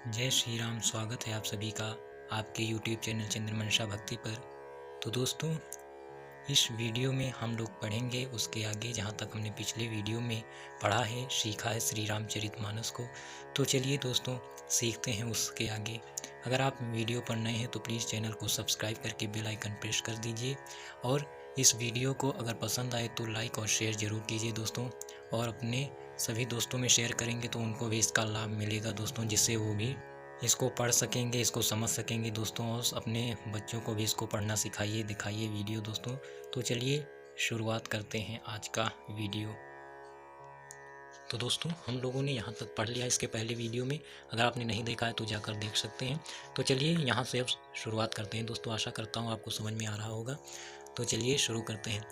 जय श्री राम। स्वागत है आप सभी का आपके YouTube चैनल चंद्रमनसा भक्ति पर। तो दोस्तों, इस वीडियो में हम लोग पढ़ेंगे उसके आगे जहाँ तक हमने पिछले वीडियो में पढ़ा है, सीखा है श्री रामचरितमानस को। तो चलिए दोस्तों, सीखते हैं उसके आगे। अगर आप वीडियो पर नए हैं तो प्लीज़ चैनल को सब्सक्राइब करके बेल आइकन प्रेस कर दीजिए, और इस वीडियो को अगर पसंद आए तो लाइक और शेयर ज़रूर कीजिए दोस्तों। और अपने सभी दोस्तों में शेयर करेंगे तो उनको भी इसका लाभ मिलेगा दोस्तों, जिससे वो भी इसको पढ़ सकेंगे, इसको समझ सकेंगे दोस्तों। और अपने बच्चों को भी इसको पढ़ना सिखाइए, दिखाइए वीडियो दोस्तों। तो चलिए शुरुआत करते हैं आज का वीडियो। तो दोस्तों, हम लोगों ने यहाँ तक पढ़ लिया इसके पहले वीडियो में। अगर आपने नहीं देखा है तो जाकर देख सकते हैं। तो चलिए यहाँ से अब शुरुआत करते हैं दोस्तों। आशा करता हूँ आपको समझ में आ रहा होगा। तो चलिए शुरू करते हैं।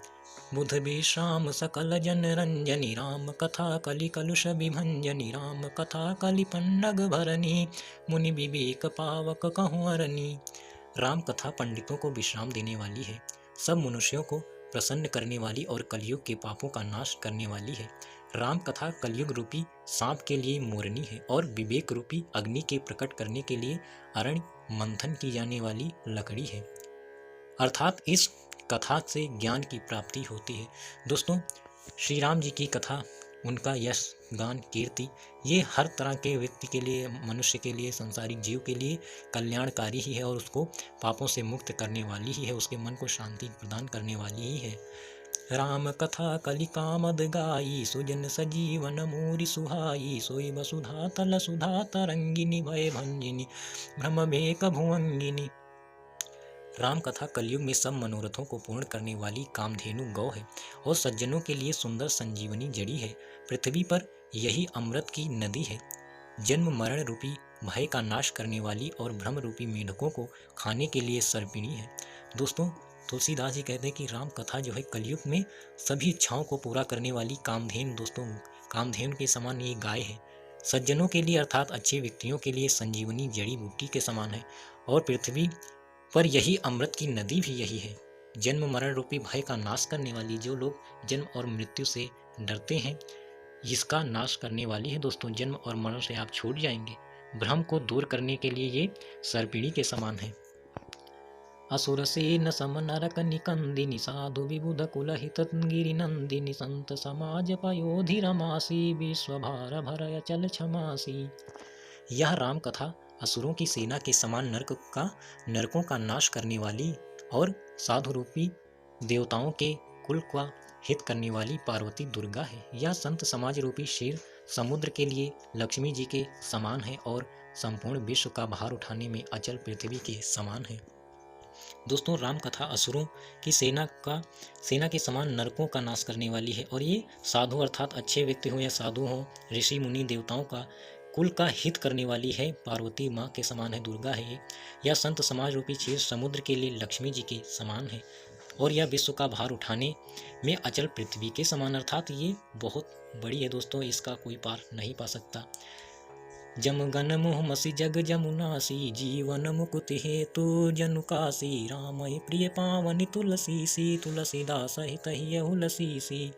बुध विश्राम सकल जन रंजनी, राम कथा कलि कलुष विभंजनी, राम कथा कलि पन्नग भरनी, मुनि विवेक पावक कहूँ अरनी। राम कथा पंडितों को विश्राम देने वाली है, सब मनुष्यों को प्रसन्न करने वाली और कलयुग के पापों का नाश करने वाली है। राम कथा कलयुग रूपी सांप के लिए मोरनी है, और विवेक रूपी अग्नि के प्रकट करने के लिए अरण्य मंथन की जाने वाली लकड़ी है। अर्थात इस कथा से ज्ञान की प्राप्ति होती है। दोस्तों, श्री राम जी की कथा, उनका यश गान कीर्ति, ये हर तरह के व्यक्ति के लिए, मनुष्य के लिए, संसारिक जीव के लिए कल्याणकारी ही है, और उसको पापों से मुक्त करने वाली ही है, उसके मन को शांति प्रदान करने वाली ही है। राम कथा कलि कामद गाई, सुजन सजीवन मोरि सुहाई, सोई वसुधा तल सुधा तरंगिनी, भय भंजिनी भ्रम भेक भुवंगिनी। राम कथा कलयुग में सब मनोरथों को पूर्ण करने वाली कामधेनु गौ है, और सज्जनों के लिए सुंदर संजीवनी जड़ी है। पृथ्वी पर यही अमृत की नदी है, जन्म मरण रूपी भय का नाश करने वाली, और भ्रम रूपी मेढकों को खाने के लिए सर्पिणी है। दोस्तों, तुलसीदास जी कहते हैं कि राम कथा जो है कलयुग में सभी इच्छाओं को पूरा करने वाली कामधेनु, दोस्तों कामधेनु के समान ये गाय है। सज्जनों के लिए अर्थात अच्छे व्यक्तियों के लिए संजीवनी जड़ी बूटी के समान है, और पृथ्वी पर यही अमृत की नदी भी यही है, जन्म मरण रूपी भय का नाश करने वाली। जो लोग जन्म और मृत्यु से डरते हैं, इसका नाश करने वाली है दोस्तों। जन्म और मरण से आप छूट जाएंगे। भ्रम को दूर करने के लिए ये सर्पिणी के समान है। असुर सेन सम नरक निकंदिनी, साधु विबुध कुल हित गिरि नंदिनी, संत समाज पयोधि रमासी, विश्व भार भर अचल क्षमासी। यह राम कथा असुरों की सेना के समान नरकों का नाश करने वाली, और साधु रूपी देवताओं के कुल का हित करने वाली पार्वती दुर्गा है। यह संत समाज रूपी शेर समुद्र के लिए लक्ष्मी जी के समान है, और संपूर्ण विश्व का भार उठाने में अचल पृथ्वी के समान है। दोस्तों, राम कथा असुरों की सेना के समान नरकों का नाश करने वाली है, और ये साधु अर्थात अच्छे व्यक्ति हो या साधु हो, ऋषि मुनि देवताओं का कुल का हित करने वाली है। पार्वती माँ के समान है, दुर्गा है ये। यह संत समाज रूपी क्षीर समुद्र के लिए लक्ष्मी जी के समान है, और यह विश्व का भार उठाने में अचल पृथ्वी के समान, अर्थात ये बहुत बड़ी है दोस्तों, इसका कोई पार नहीं पा सकता। जम गन मोह मसी जग जमुनासी, जीवन मुकुति हेतु जनु कासी, राम प्रिय पावनि तुलसी सी, तुलसीदास हित हुलसी सी।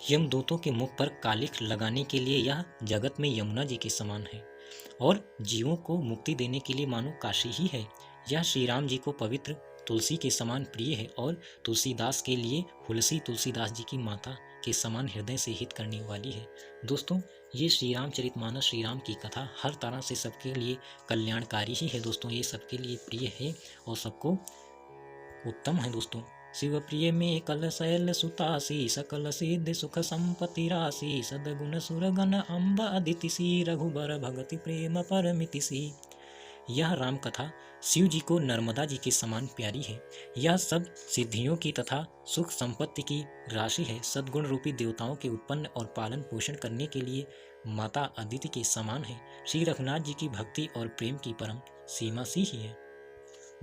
यमदूतों के मुख पर कालिख लगाने के लिए यह जगत में यमुना जी के समान है, और जीवों को मुक्ति देने के लिए मानो काशी ही है। यह श्री राम जी को पवित्र तुलसी के समान प्रिय है, और तुलसीदास के लिए हुलसी तुलसीदास जी की माता के समान हृदय से हित करने वाली है। दोस्तों, ये श्री रामचरितमानस, श्री राम की कथा हर तरह से सबके लिए कल्याणकारी ही है दोस्तों। ये सबके लिए प्रिय है और सबको उत्तम है दोस्तों। शिव प्रिय में कल शैल सुतासी, सकल सिद्ध सुख संपत्ति राशि, सदगुण सुरगण अम्ब अदिति सी, रघुबर भगति प्रेम परमिति सी। यह राम कथा शिव जी को नर्मदा जी के समान प्यारी है। यह सब सिद्धियों की तथा सुख संपत्ति की राशि है। सद्गुण रूपी देवताओं के उत्पन्न और पालन पोषण करने के लिए माता अदिति के समान है। श्री रघुनाथ जी की भक्ति और प्रेम की परम सीमा सी ही है।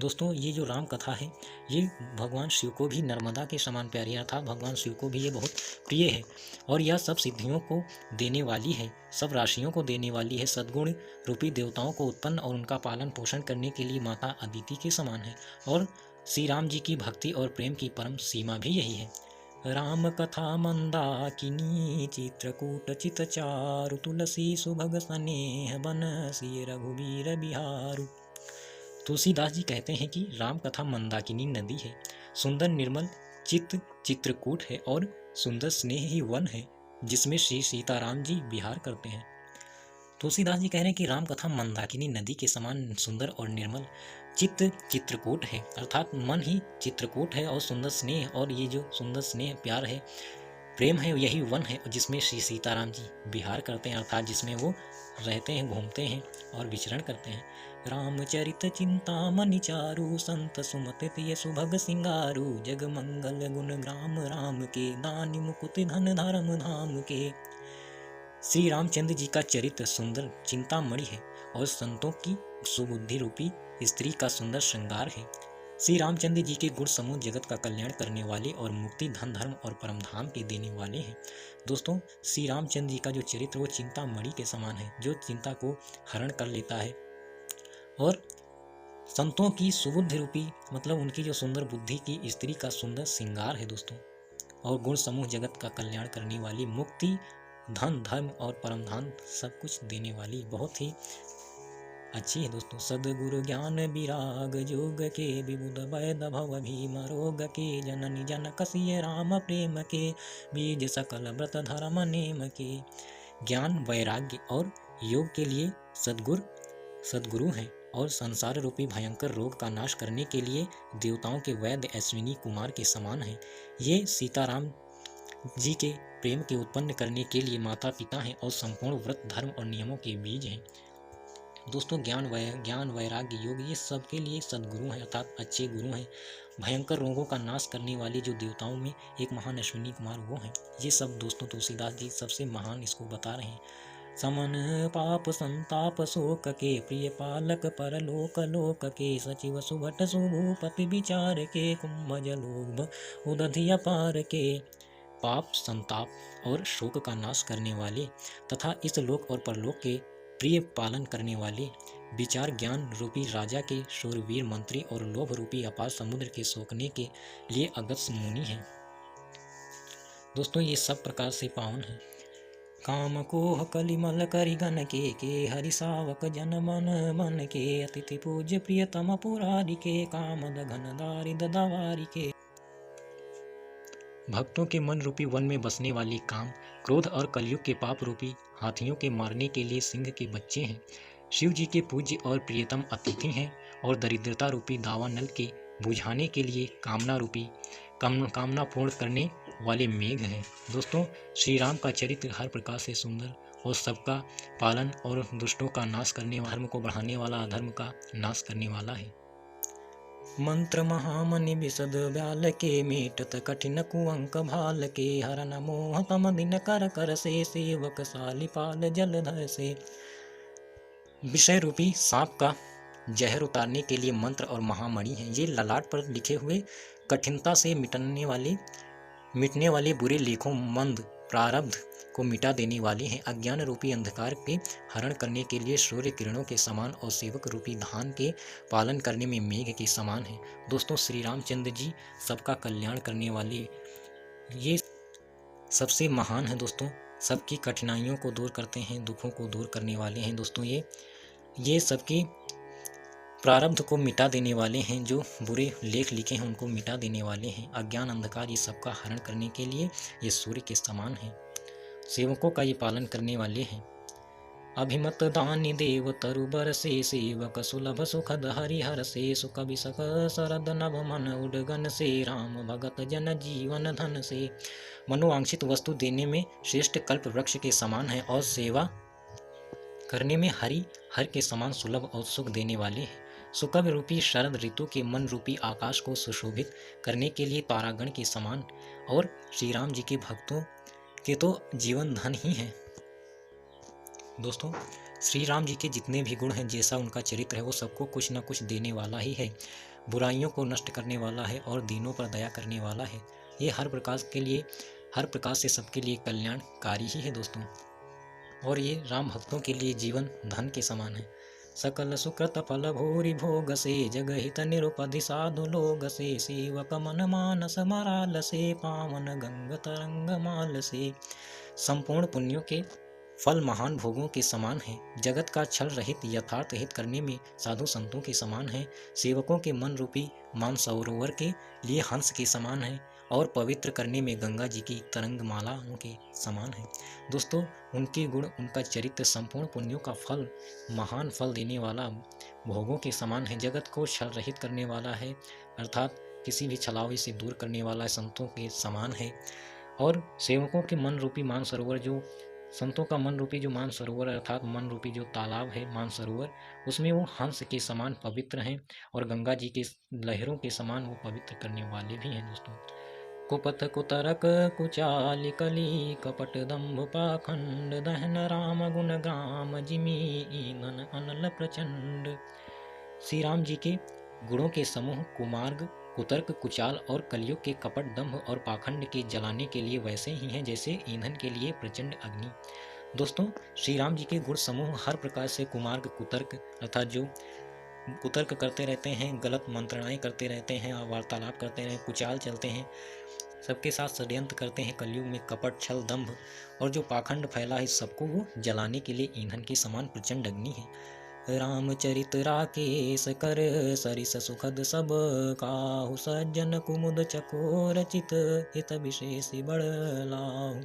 दोस्तों, ये जो राम कथा है, ये भगवान शिव को भी नर्मदा के समान प्यारी, अर्थात भगवान शिव को भी ये बहुत प्रिय है, और यह सब सिद्धियों को देने वाली है, सब राशियों को देने वाली है। सद्गुण रूपी देवताओं को उत्पन्न और उनका पालन पोषण करने के लिए माता अदिति के समान है, और श्री राम जी की भक्ति और प्रेम की परम सीमा भी यही है। राम कथा मंदाकिनी चित्रकूट चित चारु तुलसी सुभग स्नेह बनसी रघुबीर बिहारु। तुलसीदास जी कहते हैं कि राम कथा मंदाकिनी नदी है, सुंदर निर्मल चित्त चित्रकूट है और सुंदर स्नेह ही वन है जिसमें श्री सीताराम जी विहार करते हैं। तुलसीदास जी कह रहे हैं कि राम कथा मंदाकिनी नदी के समान सुंदर और निर्मल चित्त चित्रकूट है, अर्थात मन ही चित्रकूट है और सुंदर स्नेह, और ये जो सुंदर स्नेह प्यार है प्रेम है यही वन है जिसमें श्री सीताराम जी विहार करते हैं, अर्थात जिसमें वो रहते हैं, घूमते हैं और विचरण करते हैं। रामचरित चिंतामणि चारु संत सुमत तिय सुभग सिंगारू जग मंगल गुण ग्राम राम के दानि मुकुट धन धर्म धाम के। श्री रामचंद्र जी का चरित्र सुंदर चिंतामणि है और संतों की सुबुद्धि रूपी स्त्री का सुंदर श्रृंगार है। श्री रामचंद्र जी के गुण समूह जगत का कल्याण करने वाले और मुक्ति धन धर्म और परम धाम के देने वाले हैं। दोस्तों, श्री रामचंद्र जी का जो चरित्र वो चिंतामणि के समान है जो चिंता को हरण कर लेता है, और संतों की सुबुद्धि रूपी मतलब उनकी जो सुंदर बुद्धि की स्त्री का सुंदर श्रृंगार है दोस्तों, और गुण समूह जगत का कल्याण करने वाली, मुक्ति धन धर्म और परम धाम सब कुछ देने वाली बहुत ही अच्छी है दोस्तों। सदगुरु ज्ञान विराग जोग के विबुध वैद भव भीम रोग के जननी जनक सिय राम प्रेम के बीज सकल व्रत धर्म नेम के। ज्ञान वैराग्य और योग के लिए सदगुरु हैं और संसार रूपी भयंकर रोग का नाश करने के लिए देवताओं के वैद्य अश्विनी कुमार के समान हैं। ये सीताराम जी के प्रेम के उत्पन्न करने के लिए माता पिता हैं और संपूर्ण व्रत धर्म और नियमों के बीज हैं। दोस्तों, ज्ञान वैराग्य योग ये सब के लिए सदगुरु हैं, अर्थात अच्छे गुरु हैं। भयंकर रोगों का नाश करने वाले जो देवताओं में एक महान अश्विनी कुमार वो हैं। ये सब दोस्तों तुलसीदास जी सबसे महान इसको बता रहे हैं। समन पाप संताप शोक के प्रिय पालक परलोक लोक के सचिव सुभट सुभूपति विचार के कुंभज लोभ उदधि अपार के। पाप संताप और शोक का नाश करने वाले तथा इस लोक और परलोक के प्रिय पालन करने वाले, विचार ज्ञान रूपी राजा के शूरवीर मंत्री और लोभ रूपी अपार समुद्र के सोखने के लिए अगस्त्य मुनि हैं। दोस्तों, ये सब प्रकार से पावन है। काम कोह कलिमल करिगन के हरि सावक जन मन के अतिथि पूज्य प्रियतम पुरारी के कामद घन दारिद दवारी के। भक्तों के मन रूपी वन में बसने वाले काम, क्रोध और कलयुग के पाप रूपी हाथियों के मारने के लिए सिंह के बच्चे हैं। शिव जी के पूज्य और प्रियतम अतिथि हैं और दरिद्रता रूपी दावानल के बुझाने के लिए कामना पूर्ण करने वाले मेघ हैं। दोस्तों, श्री राम का चरित्र हर प्रकार से सुंदर और सबका पालन और दुष्टों का नाश करने वाला, धर्म को बढ़ाने वाला, अधर्म का नाश करने वाला है। मंत्र महामनि विशद व्याल के मेटत कठिन कुअंक भाल के हरन मोह तम दिन कर कर से सेवक सालिपाल जलधर से। विषय रूपी सांप का जहर उतारने के लिए मंत्र और महामणि हैं। ये ललाट पर लिखे हुए कठिनता से मिटने वाले बुरे लेखों मंद प्रारब्ध को मिटा देने वाले हैं। अज्ञान रूपी अंधकार के हरण करने के लिए सूर्य किरणों के समान और सेवक रूपी धान के पालन करने में मेघ के समान है। दोस्तों, श्री रामचंद्र जी सबका कल्याण करने वाले, ये सबसे महान है दोस्तों। सबकी कठिनाइयों को दूर करते हैं, दुखों को दूर करने वाले हैं दोस्तों। ये सबकी प्रारब्ध को मिटा देने वाले हैं, जो बुरे लेख लिखे हैं उनको मिटा देने वाले हैं। अज्ञान अंधकार ये सबका हरण करने के लिए ये सूर्य के समान हैं, सेवकों का ये पालन करने वाले हैं। अभिमत दानी देव तरुबर से सेवक सुलभ सुखद हरिहर से सुख विसक शरद नभ मन उडगन से राम भगत जन जीवन धन से। मनोवांछित वस्तु देने में श्रेष्ठ कल्प वृक्ष के समान है और सेवा करने में हर के समान सुलभ और सुख देने वाले हैं। सुकभ रूपी शरद ऋतु के मन रूपी आकाश को सुशोभित करने के लिए तारागण के समान, और श्री राम जी के भक्तों के तो जीवन धन ही हैं। दोस्तों, श्री राम जी के जितने भी गुण हैं, जैसा उनका चरित्र है, वो सबको कुछ न कुछ देने वाला ही है, बुराइयों को नष्ट करने वाला है और दीनों पर दया करने वाला है। ये हर प्रकार से सबके लिए कल्याणकारी ही है दोस्तों, और ये राम भक्तों के लिए जीवन धन के समान है। सकल सुकृत फल भूरि भोग से, जगहित निरुपधि साधु लोग से, सेवक मन मानस मराल से, पावन गंग तरंग माल से। संपूर्ण पुण्यों के फल महान भोगों के समान है, जगत का छल रहित यथार्थ हित करने में साधु संतों के समान है, सेवकों के मन रूपी मानसरोवर के लिए हंस के समान है, और पवित्र करने में गंगा जी की तरंग माला उनके समान है। दोस्तों, उनके गुण, उनका चरित्र संपूर्ण पुण्यों का फल, महान फल देने वाला भोगों के समान है, जगत को छल रहित करने वाला है, अर्थात किसी भी छलावे से दूर करने वाला संतों के समान है। और सेवकों के मन रूपी मानसरोवर, जो संतों का मन रूपी जो मानसरोवर अर्थात मन रूपी जो तालाब है मानसरोवर, उसमें वो हंस के समान पवित्र हैं, और गंगा जी के लहरों के समान वो पवित्र करने वाले भी हैं। दोस्तों, कुपथ कुतरक कुचाल कली, कपट दंभ पाखंड, दहन राम गुण ग्राम, जिमी ईंधन अनल प्रचंड। श्री राम जी के गुणों के समूह कुमार्ग, कुतर्क, कुचाल और कलियुग के कपट, दंभ और पाखंड के जलाने के लिए वैसे ही हैं जैसे ईंधन के लिए प्रचंड अग्नि। दोस्तों, श्री राम जी के गुण समूह हर प्रकार से कुमार्ग, कुतर्क अर्थात जो कुतर्क करते रहते हैं, गलत मंत्रणाएं करते रहते हैं और वार्तालाप करते हैं, कुचाल चलते हैं, सबके साथ षड्यंत्र करते हैं, कलयुग में कपट, छल, दंभ और जो पाखंड फैला है, सबको वो जलाने के लिए ईंधन के समान प्रचंड अग्नि है। रामचरित राकेश कर, सरिस सुखद सब काहू, सज्जन कुमुद चकोर चित, हित विशेष बड़ लाहू।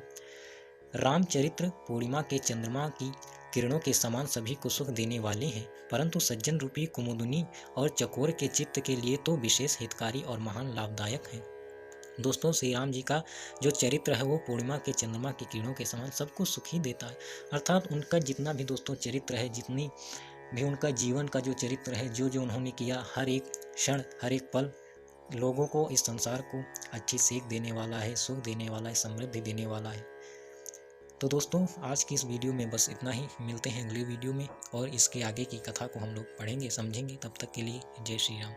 रामचरित्र पूर्णिमा के चंद्रमा की किरणों के समान सभी को सुख देने वाले हैं, परंतु सज्जन रूपी कुमुदनी और चकोर के चित्त के लिए तो विशेष हितकारी और महान लाभदायक हैं। दोस्तों, श्री राम जी का जो चरित्र है वो पूर्णिमा के चंद्रमा की किरणों के समान सबको सुख ही देता है, अर्थात उनका जितना भी दोस्तों चरित्र है, जितनी भी उनका जीवन का जो चरित्र है, जो जो उन्होंने किया, हर एक क्षण, हर एक पल लोगों को, इस संसार को अच्छी सीख देने वाला है, सुख देने वाला है, समृद्धि देने वाला है। तो दोस्तों, आज की इस वीडियो में बस इतना ही। मिलते हैं अगली वीडियो में और इसके आगे की कथा को हम लोग पढ़ेंगे, समझेंगे। तब तक के लिए जय श्री राम।